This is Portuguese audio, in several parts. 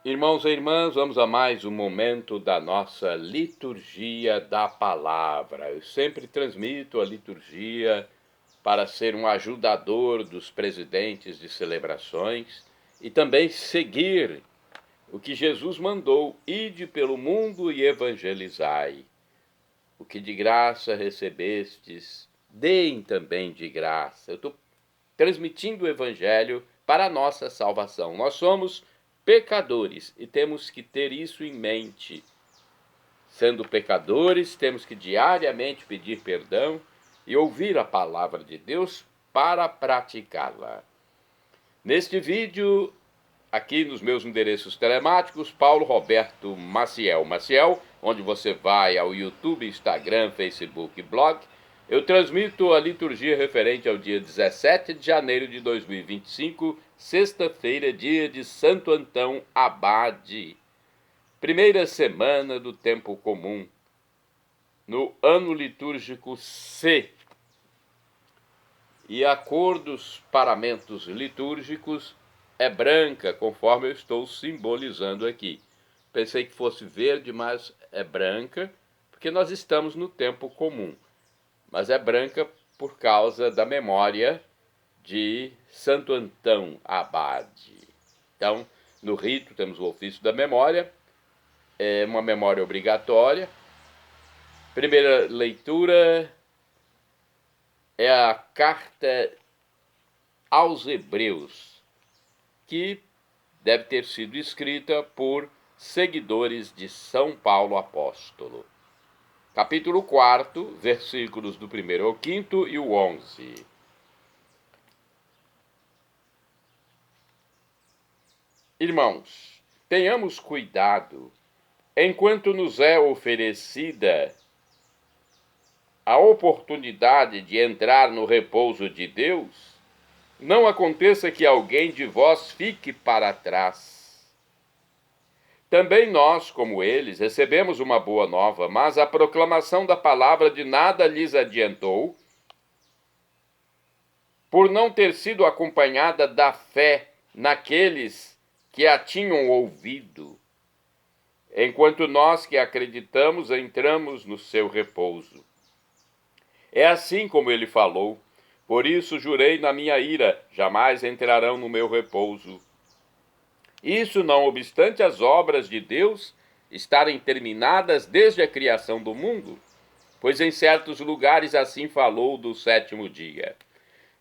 Irmãos e irmãs, vamos a mais um momento da nossa liturgia da palavra. Eu sempre transmito a liturgia para ser um ajudador dos presidentes de celebrações e também seguir o que Jesus mandou: ide pelo mundo e evangelizai. O que de graça recebestes, deem também de graça. Eu estou transmitindo o evangelho para a nossa salvação. Nós somos pecadores e temos que ter isso em mente. Sendo pecadores, temos que diariamente pedir perdão e ouvir a palavra de Deus para praticá-la. Neste vídeo, aqui nos meus endereços telemáticos, Paulo Roberto Maciel, onde você vai ao YouTube, Instagram, Facebook e blog, eu transmito a liturgia referente ao dia 17 de janeiro de 2025, sexta-feira, dia de Santo Antão Abade, primeira semana do tempo comum, no ano litúrgico C. E a cor dos paramentos litúrgicos é branca, conforme eu estou simbolizando aqui. Pensei que fosse verde, mas é branca, porque nós estamos no tempo comum. Mas é branca por causa da memória de Santo Antão Abade. Então, no rito temos o ofício da memória, é uma memória obrigatória. Primeira leitura é a carta aos Hebreus, que deve ter sido escrita por seguidores de São Paulo Apóstolo. Capítulo 4, versículos do 1º ao 5º e o 11. Irmãos, tenhamos cuidado, enquanto nos é oferecida a oportunidade de entrar no repouso de Deus, não aconteça que alguém de vós fique para trás. Também nós, como eles, recebemos uma boa nova, mas a proclamação da palavra de nada lhes adiantou, por não ter sido acompanhada da fé naqueles que a tinham ouvido, enquanto nós que acreditamos entramos no seu repouso. É assim como ele falou: por isso jurei na minha ira, jamais entrarão no meu repouso. Isso não obstante as obras de Deus estarem terminadas desde a criação do mundo, pois em certos lugares assim falou do sétimo dia.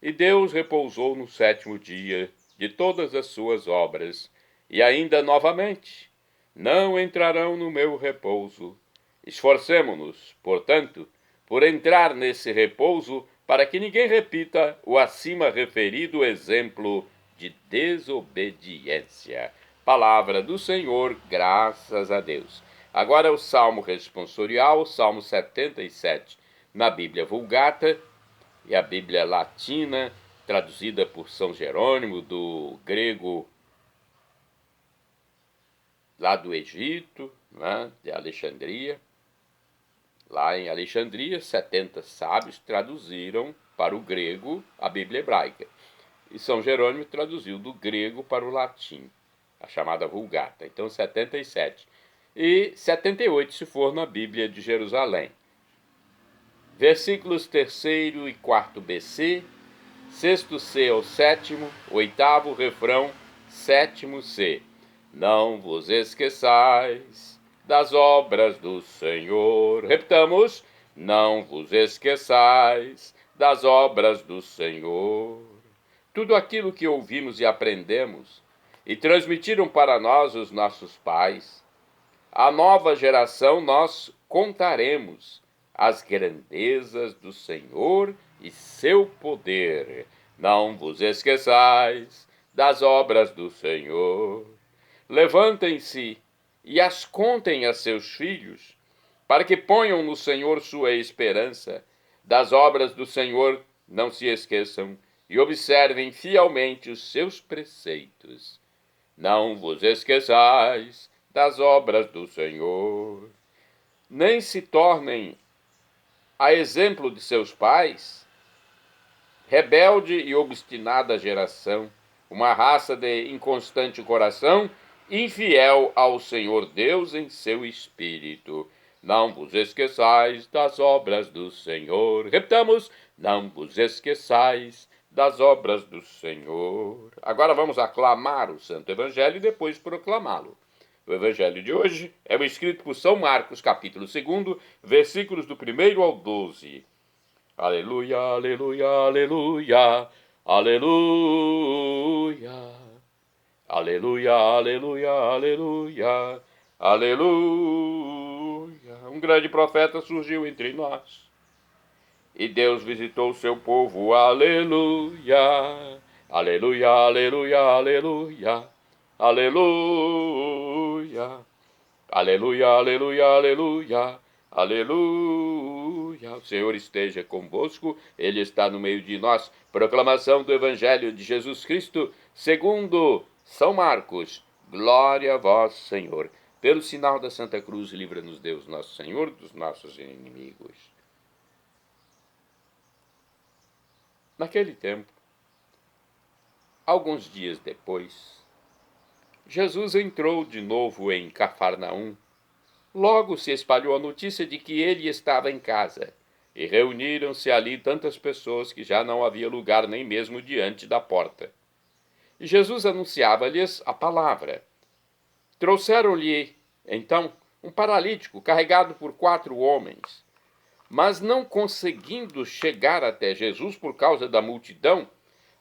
E Deus repousou no sétimo dia de todas as suas obras, e ainda novamente, não entrarão no meu repouso. Esforcemo-nos, portanto, por entrar nesse repouso, para que ninguém repita o acima referido exemplo de desobediência. Palavra do Senhor, graças a Deus. Agora o Salmo responsorial, Salmo 77, na Bíblia Vulgata, e a Bíblia Latina, traduzida por São Jerônimo, do grego lá do Egito, né, de Alexandria. Lá em Alexandria, 70 sábios traduziram para o grego a Bíblia hebraica. E São Jerônimo traduziu do grego para o latim, a chamada Vulgata. Então, 77. E 78, se for na Bíblia de Jerusalém. Versículos 3º e 4º BC, 6º C ao 7º, 8º refrão, 7º C. Não vos esqueçais das obras do Senhor. Repitamos: não vos esqueçais das obras do Senhor. Tudo aquilo que ouvimos e aprendemos e transmitiram para nós os nossos pais, à nova geração nós contaremos as grandezas do Senhor e seu poder. Não vos esqueçais das obras do Senhor. Levantem-se e as contem a seus filhos, para que ponham no Senhor sua esperança. Das obras do Senhor não se esqueçam e observem fielmente os seus preceitos. Não vos esqueçais das obras do Senhor. Nem se tornem a exemplo de seus pais, rebelde e obstinada geração, uma raça de inconstante coração infiel ao Senhor Deus em seu espírito. Não vos esqueçais das obras do Senhor. Repetamos, não vos esqueçais das obras do Senhor. Agora vamos aclamar o Santo Evangelho e depois proclamá-lo. O Evangelho de hoje é o escrito por São Marcos, capítulo 2, versículos do 1 ao 12. Aleluia, aleluia, aleluia, aleluia. Aleluia, aleluia, aleluia, aleluia. Um grande profeta surgiu entre nós. E Deus visitou o seu povo. Aleluia, aleluia, aleluia, aleluia, aleluia. Aleluia, aleluia, aleluia, aleluia. O Senhor esteja convosco, Ele está no meio de nós. Proclamação do Evangelho de Jesus Cristo, segundo São Marcos. Glória a vós, Senhor. Pelo sinal da Santa Cruz, livra-nos Deus, nosso Senhor, dos nossos inimigos. Naquele tempo, alguns dias depois, Jesus entrou de novo em Cafarnaum. Logo se espalhou a notícia de que ele estava em casa, e reuniram-se ali tantas pessoas que já não havia lugar nem mesmo diante da porta. E Jesus anunciava-lhes a palavra. Trouxeram-lhe, então, um paralítico carregado por 4 homens. Mas não conseguindo chegar até Jesus por causa da multidão,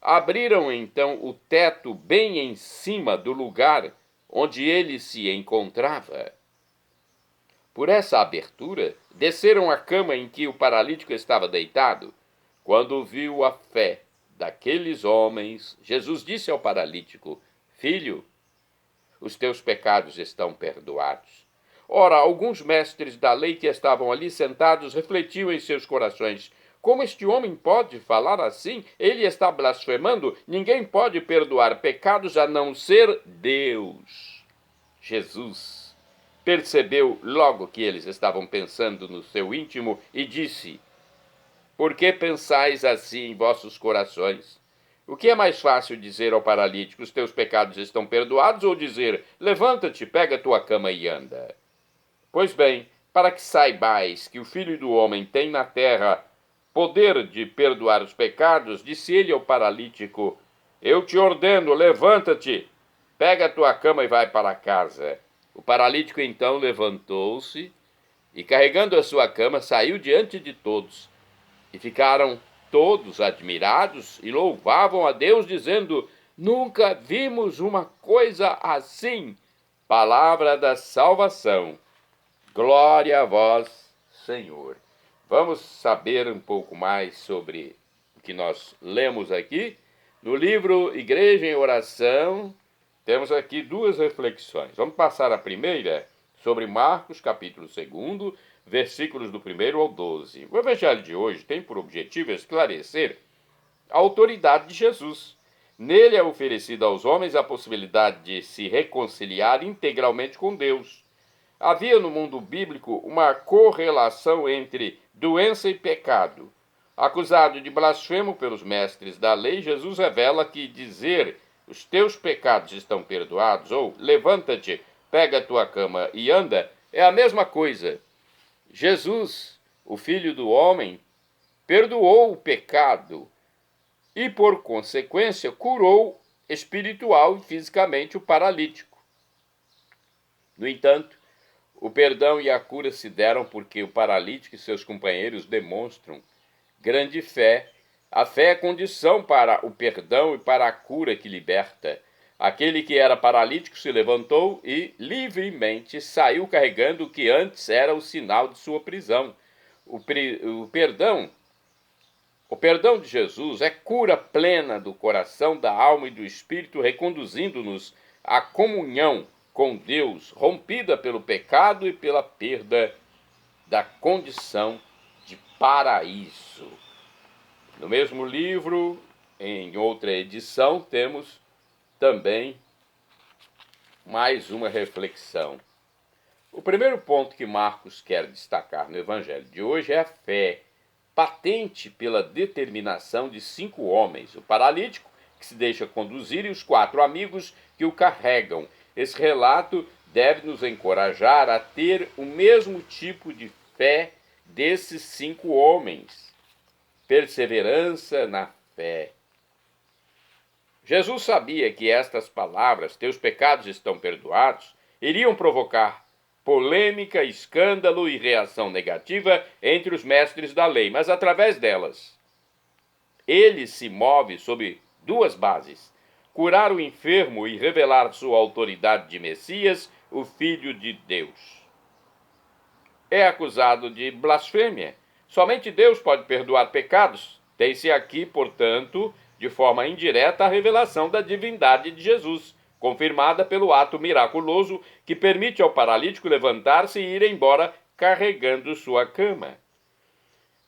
abriram então o teto bem em cima do lugar onde ele se encontrava. Por essa abertura, desceram a cama em que o paralítico estava deitado. Quando viu a fé daqueles homens, Jesus disse ao paralítico: Filho, os teus pecados estão perdoados. Ora, alguns mestres da lei que estavam ali sentados refletiam em seus corações: como este homem pode falar assim? Ele está blasfemando. Ninguém pode perdoar pecados a não ser Deus. Jesus percebeu logo que eles estavam pensando no seu íntimo e disse: Por que pensais assim em vossos corações? O que é mais fácil dizer ao paralítico: os teus pecados estão perdoados, ou dizer: levanta-te, pega a tua cama e anda? Pois bem, para que saibais que o Filho do Homem tem na terra poder de perdoar os pecados, disse ele ao paralítico: eu te ordeno, levanta-te, pega a tua cama e vai para casa. O paralítico então levantou-se e, carregando a sua cama, saiu diante de todos. E ficaram todos admirados e louvavam a Deus, dizendo: nunca vimos uma coisa assim. Palavra da salvação. Glória a vós, Senhor. Vamos saber um pouco mais sobre o que nós lemos aqui. No livro Igreja em Oração, temos aqui 2 reflexões. Vamos passar a primeira sobre Marcos, capítulo 2, versículos do 1 ao 12. O Evangelho de hoje tem por objetivo esclarecer a autoridade de Jesus. Nele é oferecida aos homens a possibilidade de se reconciliar integralmente com Deus. Havia no mundo bíblico uma correlação entre doença e pecado. Acusado de blasfemo pelos mestres da lei, Jesus revela que dizer os teus pecados estão perdoados ou levanta-te, pega a tua cama e anda é a mesma coisa. Jesus, o Filho do Homem, perdoou o pecado e, por consequência, curou espiritual e fisicamente o paralítico. No entanto, o perdão e a cura se deram porque o paralítico e seus companheiros demonstram grande fé. A fé é condição para o perdão e para a cura que liberta. Aquele que era paralítico se levantou e livremente saiu carregando o que antes era o sinal de sua prisão. O perdão de Jesus é cura plena do coração, da alma e do espírito, reconduzindo-nos à comunhão com Deus, rompida pelo pecado e pela perda da condição de paraíso. No mesmo livro, em outra edição, temos também mais uma reflexão. O primeiro ponto que Marcos quer destacar no Evangelho de hoje é a fé, patente pela determinação de 5 homens: o paralítico, que se deixa conduzir, e os 4 amigos que o carregam. esse relato deve nos encorajar a ter o mesmo tipo de fé desses 5 homens. Perseverança na fé. Jesus sabia que estas palavras, teus pecados estão perdoados, iriam provocar polêmica, escândalo e reação negativa entre os mestres da lei, mas através delas, ele se move sob 2 bases: curar o enfermo e revelar sua autoridade de Messias, o Filho de Deus. É acusado de blasfêmia. Somente Deus pode perdoar pecados. Tem-se aqui, portanto, de forma indireta, a revelação da divindade de Jesus, confirmada pelo ato miraculoso que permite ao paralítico levantar-se e ir embora carregando sua cama.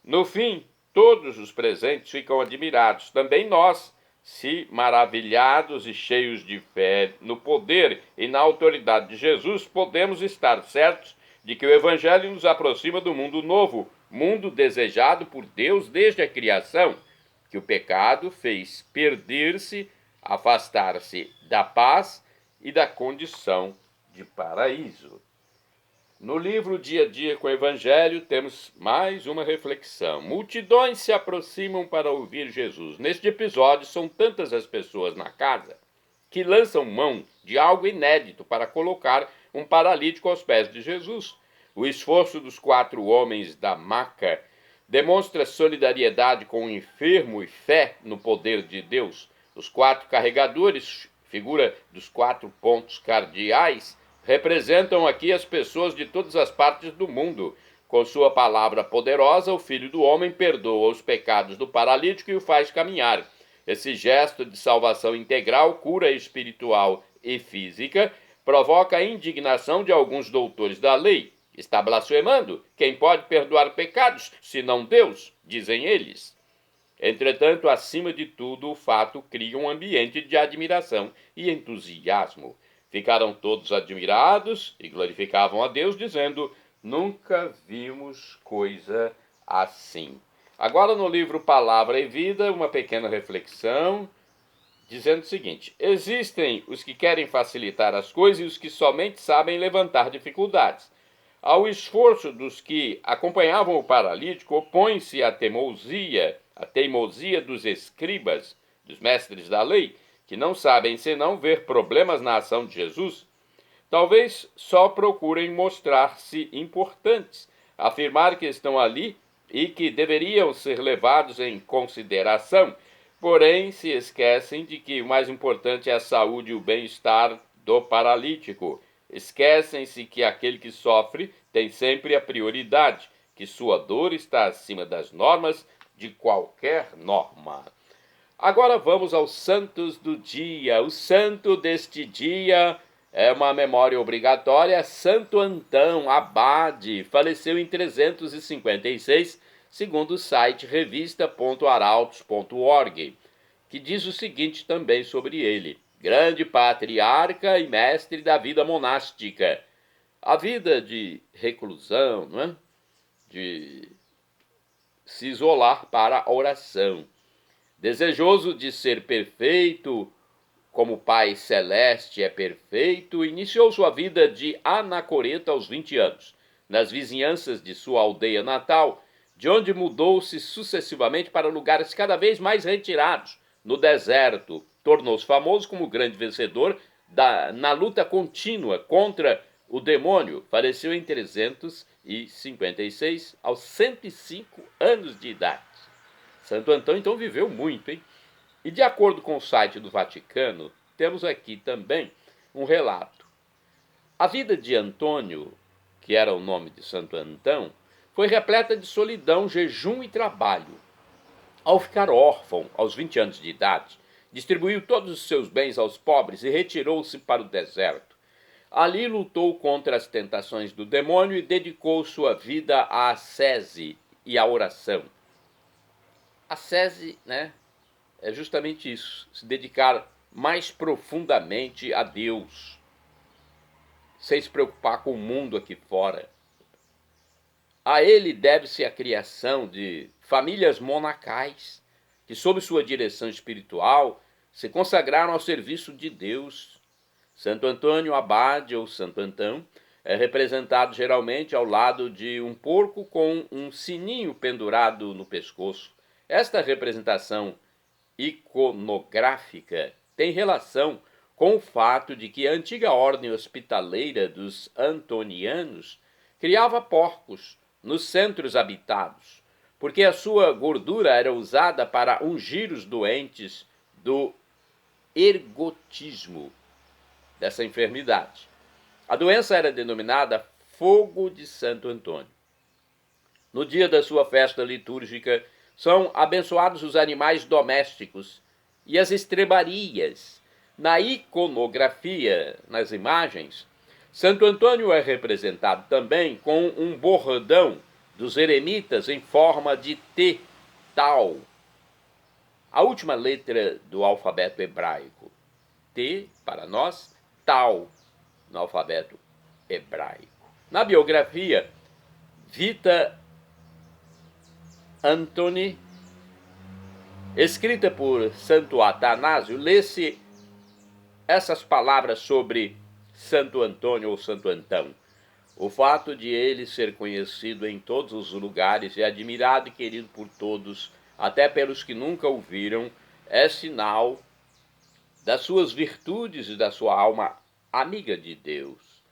No fim, todos os presentes ficam admirados, também nós, se maravilhados e cheios de fé no poder e na autoridade de Jesus, podemos estar certos de que o Evangelho nos aproxima do mundo novo, mundo desejado por Deus desde a criação, que o pecado fez perder-se, afastar-se da paz e da condição de paraíso. No livro Dia a Dia com o Evangelho, temos mais uma reflexão. Multidões se aproximam para ouvir Jesus. Neste episódio, são tantas as pessoas na casa que lançam mão de algo inédito para colocar um paralítico aos pés de Jesus. O esforço dos 4 homens da maca demonstra solidariedade com o enfermo e fé no poder de Deus. Os 4 carregadores, figura dos 4 pontos cardeais, representam aqui as pessoas de todas as partes do mundo. Com sua palavra poderosa, o Filho do Homem perdoa os pecados do paralítico e o faz caminhar. Esse gesto de salvação integral, cura espiritual e física, provoca a indignação de alguns doutores da lei. Está blasfemando? Quem pode perdoar pecados, senão Deus? Dizem eles. Entretanto, acima de tudo, o fato cria um ambiente de admiração e entusiasmo. Ficaram todos admirados e glorificavam a Deus, dizendo: nunca vimos coisa assim. Agora, no livro Palavra e Vida, uma pequena reflexão, dizendo o seguinte: existem os que querem facilitar as coisas e os que somente sabem levantar dificuldades. Ao esforço dos que acompanhavam o paralítico, opõe-se a teimosia dos escribas, dos mestres da lei, que não sabem senão ver problemas na ação de Jesus. Talvez só procurem mostrar-se importantes, afirmar que estão ali e que deveriam ser levados em consideração, porém se esquecem de que o mais importante é a saúde e o bem-estar do paralítico. Esquecem-se que aquele que sofre tem sempre a prioridade, que sua dor está acima das normas de qualquer norma. Agora vamos aos santos do dia. O santo deste dia é uma memória obrigatória. Santo Antão, abade, faleceu em 356, segundo o site revista.arautos.org, que diz o seguinte também sobre ele: grande patriarca e mestre da vida monástica. A vida de reclusão, não é? De se isolar para a oração. Desejoso de ser perfeito, como o Pai Celeste é perfeito, iniciou sua vida de anacoreta aos 20 anos, nas vizinhanças de sua aldeia natal, de onde mudou-se sucessivamente para lugares cada vez mais retirados, no deserto. Tornou-se famoso como grande vencedor na luta contínua contra o demônio. Faleceu em 356, aos 105 anos de idade. Santo Antão, então, viveu muito, hein? E de acordo com o site do Vaticano, temos aqui também um relato. A vida de Antônio, que era o nome de Santo Antão, foi repleta de solidão, jejum e trabalho. Ao ficar órfão, aos 20 anos de idade, distribuiu todos os seus bens aos pobres e retirou-se para o deserto. Ali lutou contra as tentações do demônio e dedicou sua vida à ascese e à oração. A ascese, né, é justamente isso, se dedicar mais profundamente a Deus, sem se preocupar com o mundo aqui fora. A ele deve-se a criação de famílias monacais, que sob sua direção espiritual se consagraram ao serviço de Deus. Santo Antônio Abade, ou Santo Antão, é representado geralmente ao lado de um porco com um sininho pendurado no pescoço. Esta representação iconográfica tem relação com o fato de que a antiga ordem hospitaleira dos antonianos criava porcos nos centros habitados, porque a sua gordura era usada para ungir os doentes do ergotismo, dessa enfermidade. A doença era denominada fogo de Santo Antônio. No dia da sua festa litúrgica, são abençoados os animais domésticos e as estrebarias. Na iconografia, nas imagens, Santo Antônio é representado também com um bordão dos eremitas em forma de T, tal. A última letra do alfabeto hebraico. T, para nós, tal, no alfabeto hebraico. Na biografia, Vita Antoni, escrita por Santo Atanásio, lê-se essas palavras sobre Santo Antônio ou Santo Antão. O fato de ele ser conhecido em todos os lugares e admirado e querido por todos, até pelos que nunca o viram, é sinal das suas virtudes e da sua alma amiga de Deus.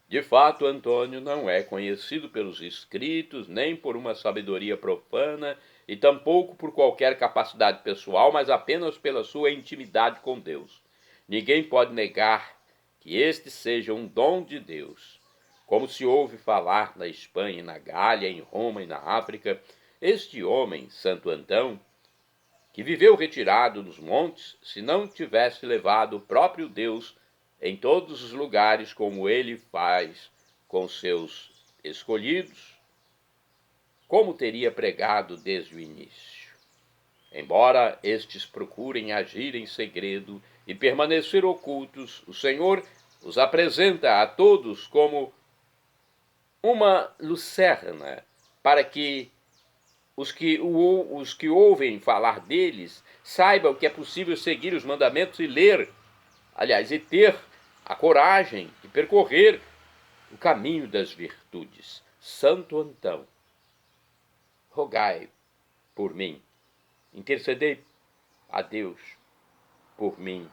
De fato, Antônio não é conhecido pelos escritos, nem por uma sabedoria profana, e tampouco por qualquer capacidade pessoal, mas apenas pela sua intimidade com Deus. Ninguém pode negar que este seja um dom de Deus. Como se ouve falar na Espanha, na Gália, em Roma e na África, este homem, Santo Antão, que viveu retirado nos montes, se não tivesse levado o próprio Deus em todos os lugares como ele faz com seus escolhidos, como teria pregado desde o início? Embora estes procurem agir em segredo e permanecer ocultos, o Senhor os apresenta a todos como uma lucerna, para que os que ouvem falar deles saibam que é possível seguir os mandamentos e e ter a coragem de percorrer o caminho das virtudes. Santo Antão, rogai por mim, intercedei a Deus por mim.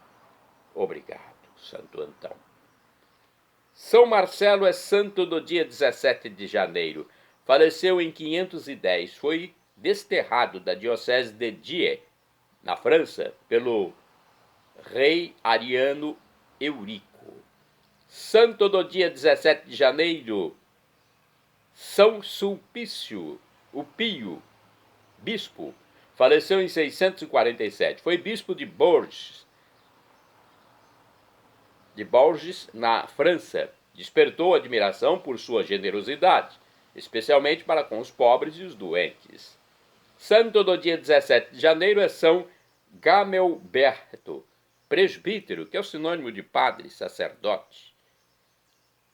Obrigado, Santo Antão. São Marcelo é santo do dia 17 de janeiro. Faleceu em 510. Foi desterrado da diocese de Die, na França, pelo rei Ariano Eurico. Santo do dia 17 de janeiro, São Sulpício, o Pio, bispo, faleceu em 647. Foi bispo de Bourges, na França. Despertou admiração por sua generosidade, especialmente para com os pobres e os doentes. Santo do dia 17 de janeiro é São Gamelberto, presbítero, que é o sinônimo de padre, sacerdote.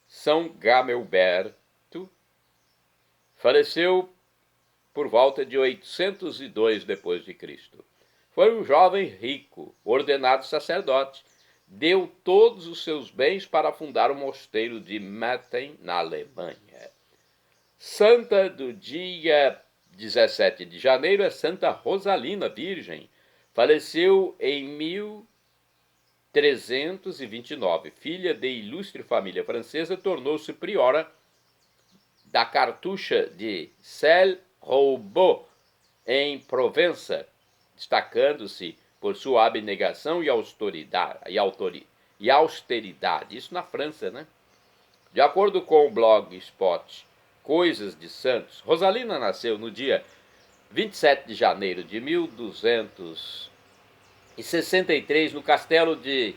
São Gamelberto faleceu por volta de 802 depois de Cristo. Foi um jovem rico, ordenado sacerdote. Deu todos os seus bens para fundar o mosteiro de Metten, na Alemanha. Santa do dia 17 de janeiro é Santa Rosalina Virgem. Faleceu em 1329. Filha de ilustre família francesa, tornou-se priora da Cartucha de Celle-Roubaud, em Provença, destacando-se por sua abnegação e austeridade. Isso na França, né? De acordo com o Blogspot Coisas de Santos, Rosalina nasceu no dia 27 de janeiro de 1263 no castelo de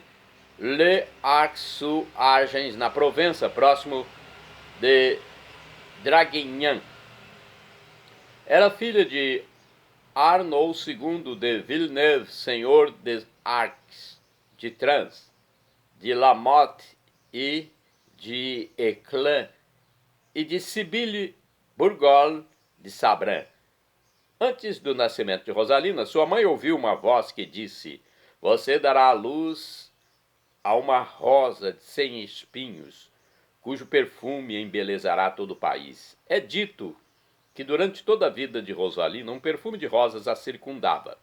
Le Arc-sur-Argens, na Provença, próximo de Draguignan. Era filha de Arnaud II de Villeneuve, senhor des Arcs, de Trans, de Lamotte e de Éclans, e de Sibille Bourgol de Sabran. Antes do nascimento de Rosalina, sua mãe ouviu uma voz que disse: "Você dará à luz a uma rosa de 100 espinhos, cujo perfume embelezará todo o país. É dito que durante toda a vida de Rosalina, um perfume de rosas a circundava.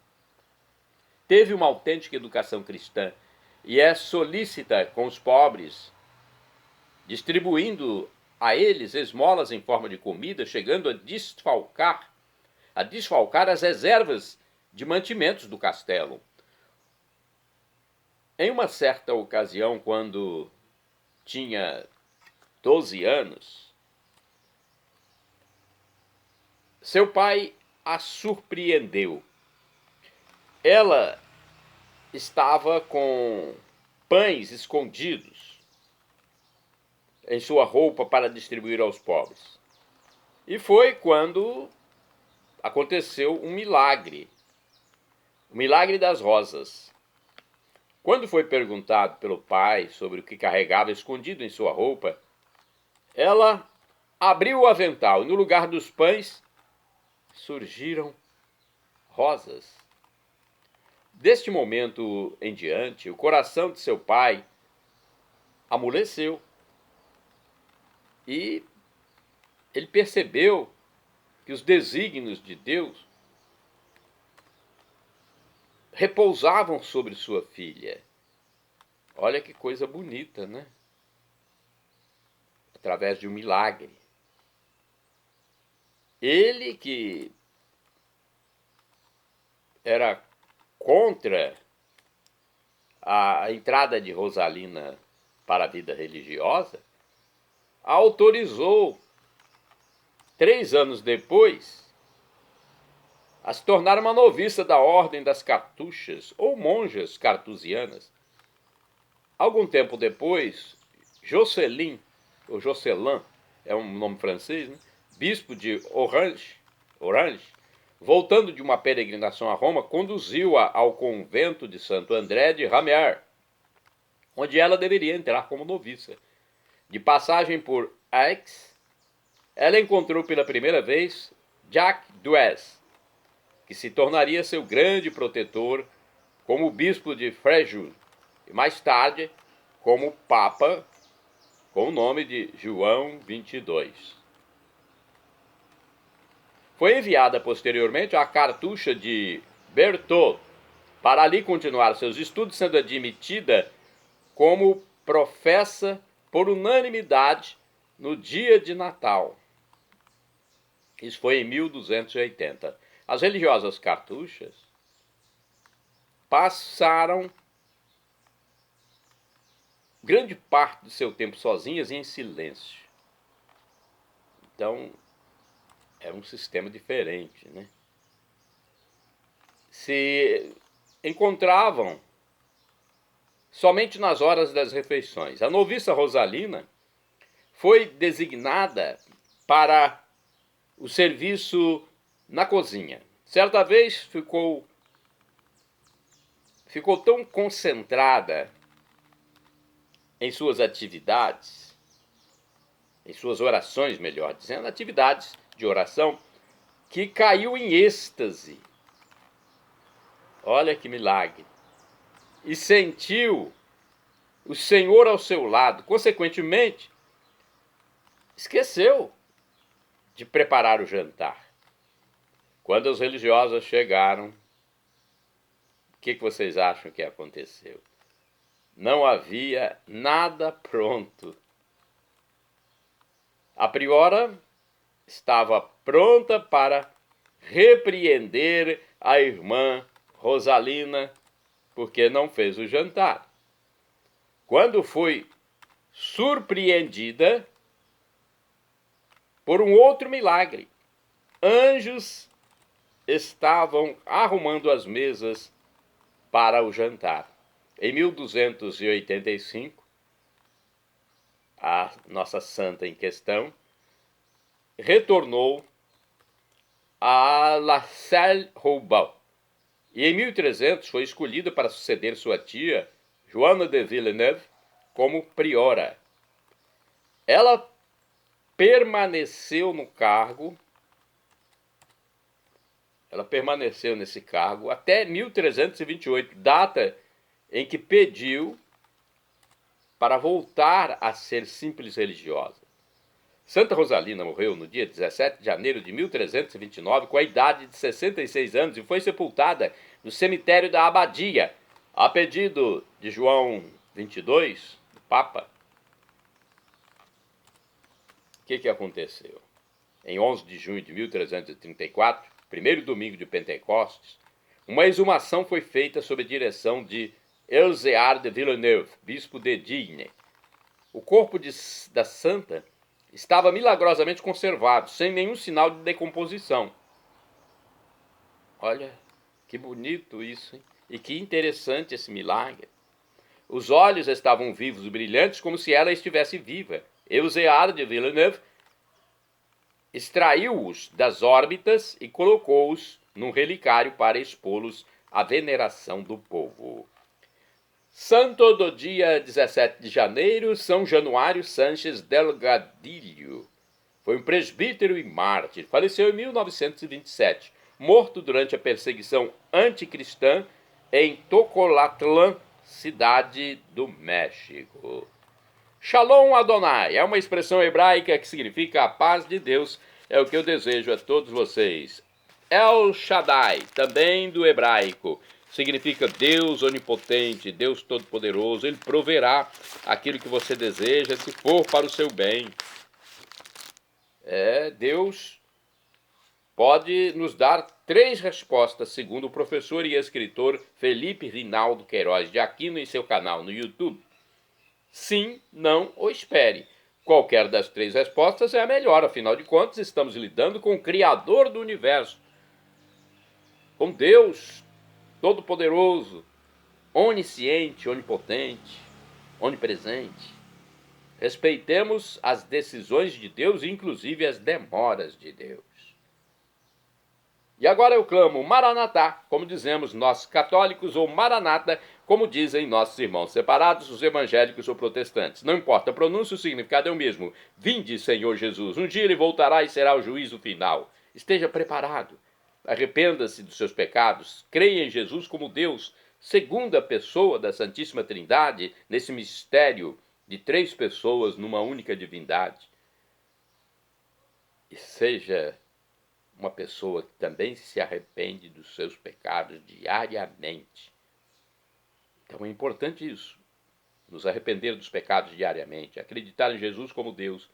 Teve uma autêntica educação cristã e é solícita com os pobres, distribuindo a eles esmolas em forma de comida, chegando a desfalcar as reservas de mantimentos do castelo. Em uma certa ocasião, quando tinha 12 anos, seu pai a surpreendeu. Ela estava com pães escondidos em sua roupa para distribuir aos pobres. E foi quando aconteceu um milagre, o milagre das rosas. Quando foi perguntado pelo pai sobre o que carregava escondido em sua roupa, ela abriu o avental e no lugar dos pães surgiram rosas. Deste momento em diante, o coração de seu pai amoleceu e ele percebeu que os desígnios de Deus repousavam sobre sua filha. Olha que coisa bonita, né? Através de um milagre. Ele que era contra a entrada de Rosalina para a vida religiosa, a autorizou, 3 anos depois, a se tornar uma noviça da Ordem das Cartuchas, ou monjas cartusianas. Algum tempo depois, Jocelyn, ou Jocelyn, é um nome francês, né? Bispo de Orange, voltando de uma peregrinação a Roma, conduziu-a ao convento de Santo André de Ramières, onde ela deveria entrar como noviça. De passagem por Aix, ela encontrou pela primeira vez Jacques Duès, que se tornaria seu grande protetor como bispo de Fréjus, e mais tarde como papa, com o nome de João XXII. Foi enviada posteriormente à Cartucha de Berthold, para ali continuar seus estudos, sendo admitida como professa por unanimidade no dia de Natal. Isso foi em 1280. As religiosas cartuchas passaram grande parte do seu tempo sozinhas e em silêncio. Então, era um sistema diferente, né? Se encontravam somente nas horas das refeições. A noviça Rosalina foi designada para o serviço na cozinha. Certa vez ficou tão concentrada em suas atividades, em suas orações, melhor dizendo, atividades de oração, que caiu em êxtase. Olha que milagre. E sentiu o Senhor ao seu lado. Consequentemente, esqueceu de preparar o jantar. Quando as religiosas chegaram, o que vocês acham que aconteceu? Não havia nada pronto. A priora estava pronta para repreender a irmã Rosalina porque não fez o jantar. Quando foi surpreendida por um outro milagre, anjos estavam arrumando as mesas para o jantar. Em 1285, a nossa santa em questão retornou a La Salle-Roubaix e em 1300 foi escolhida para suceder sua tia, Joana de Villeneuve, como priora. Ela permaneceu nesse cargo até 1328, data em que pediu para voltar a ser simples religiosa. Santa Rosalina morreu no dia 17 de janeiro de 1329 com a idade de 66 anos e foi sepultada no cemitério da Abadia, a pedido de João XXII, o Papa. O que aconteceu? Em 11 de junho de 1334, primeiro domingo de Pentecostes, uma exumação foi feita sob a direção de Elzéar de Villeneuve, bispo de Digne. O corpo da santa estava milagrosamente conservado, sem nenhum sinal de decomposição. Olha, que bonito isso, hein? E que interessante esse milagre. Os olhos estavam vivos e brilhantes, como se ela estivesse viva. Elzéar de Villeneuve extraiu-os das órbitas e colocou-os num relicário para expô-los à veneração do povo. Santo do dia 17 de janeiro, São Januário Sanches Delgadillo. Foi um presbítero e mártir. Faleceu em 1927, morto durante a perseguição anticristã em Tocolatlán, cidade do México. Shalom Adonai é uma expressão hebraica que significa a paz de Deus. É o que eu desejo a todos vocês. El Shaddai, também do hebraico, significa Deus onipotente, Deus todo-poderoso. Ele proverá aquilo que você deseja, se for para o seu bem. Deus pode nos dar 3 respostas, segundo o professor e escritor Felipe Rinaldo Queiroz de Aquino em seu canal no YouTube. Sim, não ou espere. Qualquer das 3 respostas é a melhor, afinal de contas, estamos lidando com o Criador do Universo, com Deus Todo-Poderoso, onisciente, onipotente, onipresente. Respeitemos as decisões de Deus, inclusive as demoras de Deus. E agora eu clamo Maranatá, como dizemos nós católicos, ou Maranata, como dizem nossos irmãos separados, os evangélicos ou protestantes. Não importa a pronúncia, o significado é o mesmo. Vinde, Senhor Jesus. Um dia ele voltará e será o juízo final. Esteja preparado. Arrependa-se dos seus pecados. Creia em Jesus como Deus, segunda pessoa da Santíssima Trindade, nesse mistério de 3 pessoas numa única divindade. E seja uma pessoa que também se arrepende dos seus pecados diariamente. Então é importante isso, nos arrepender dos pecados diariamente, acreditar em Jesus como Deus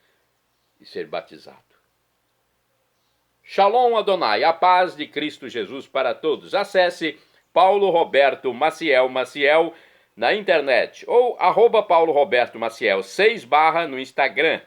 e ser batizado. Shalom Adonai, a paz de Cristo Jesus para todos. Acesse Paulo Roberto Maciel na internet ou @Paulo Roberto Maciel 6/ no Instagram.